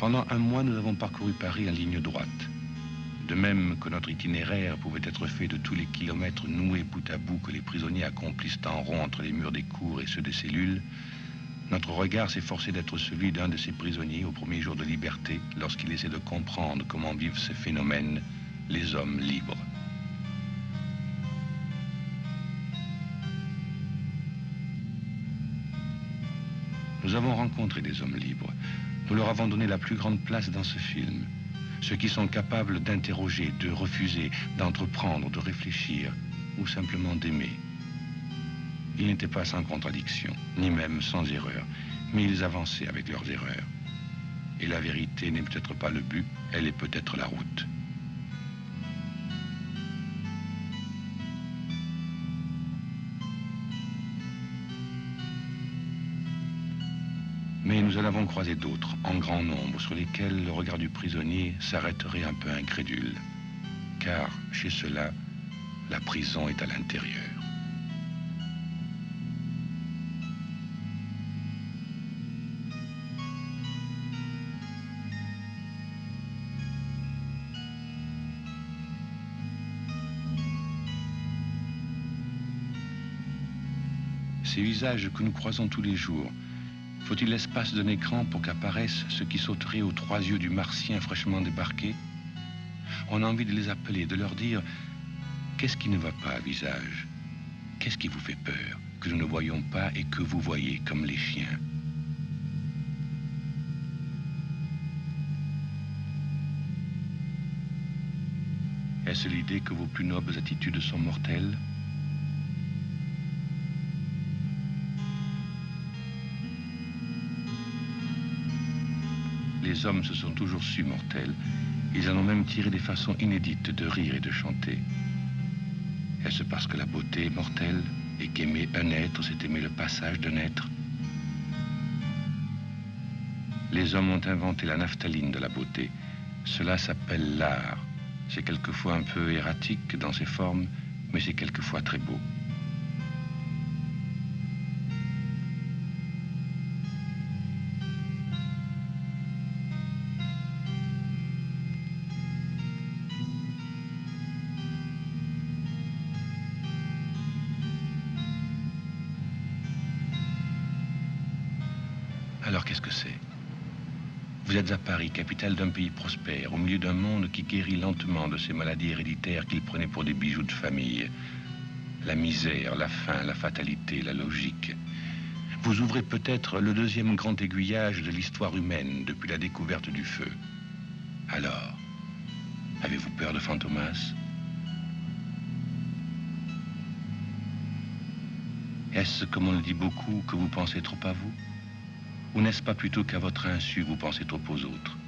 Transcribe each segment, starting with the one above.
Pendant un mois, nous avons parcouru Paris en ligne droite. De même que notre itinéraire pouvait être fait de tous les kilomètres noués bout à bout que les prisonniers accomplissent en rond entre les murs des cours et ceux des cellules, notre regard s'efforçait d'être celui d'un de ces prisonniers au premier jour de liberté, lorsqu'il essaie de comprendre comment vivent ces phénomènes, les hommes libres. Nous avons rencontré des hommes libres. Nous leur avons donné la plus grande place dans ce film. Ceux qui sont capables d'interroger, de refuser, d'entreprendre, de réfléchir, ou simplement d'aimer. Ils n'étaient pas sans contradiction, ni même sans erreur, mais ils avançaient avec leurs erreurs. Et la vérité n'est peut-être pas le but, elle est peut-être la route. Mais nous en avons croisé d'autres, en grand nombre, sur lesquels le regard du prisonnier s'arrêterait un peu incrédule. Car, chez ceux-là, la prison est à l'intérieur. Ces visages que nous croisons tous les jours, faut-il l'espace d'un écran pour qu'apparaissent ceux qui sauteraient aux trois yeux du martien fraîchement débarqué? On a envie de les appeler, de leur dire « Qu'est-ce qui ne va pas, visage? Qu'est-ce qui vous fait peur, que nous ne voyons pas et que vous voyez comme les chiens ?» Est-ce l'idée que vos plus nobles attitudes sont mortelles? Les hommes se sont toujours su mortels. Ils en ont même tiré des façons inédites de rire et de chanter. Est-ce parce que la beauté est mortelle et qu'aimer un être, c'est aimer le passage d'un être? Les hommes ont inventé la naphtaline de la beauté. Cela s'appelle l'art. C'est quelquefois un peu erratique dans ses formes, mais c'est quelquefois très beau. Alors qu'est-ce que c'est? Vous êtes à Paris, capitale d'un pays prospère, au milieu d'un monde qui guérit lentement de ces maladies héréditaires qu'il prenait pour des bijoux de famille. La misère, la faim, la fatalité, la logique. Vous ouvrez peut-être le deuxième grand aiguillage de l'histoire humaine depuis la découverte du feu. Alors, avez-vous peur de Fantomas? Est-ce, comme on le dit beaucoup, que vous pensez trop à vous? Ou n'est-ce pas plutôt qu'à votre insu vous pensez trop aux autres?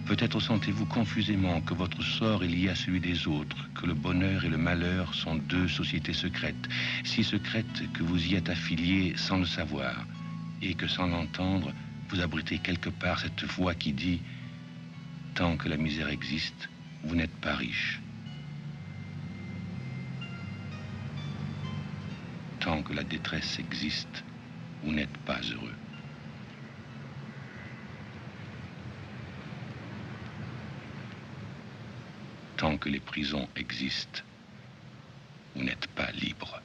Peut-être sentez-vous confusément que votre sort est lié à celui des autres, que le bonheur et le malheur sont deux sociétés secrètes, si secrètes que vous y êtes affiliés sans le savoir, et que sans l'entendre, vous abritez quelque part cette voix qui dit « Tant que la misère existe, vous n'êtes pas riche. Tant que la détresse existe, vous n'êtes pas heureux. » Tant que les prisons existent, vous n'êtes pas libre.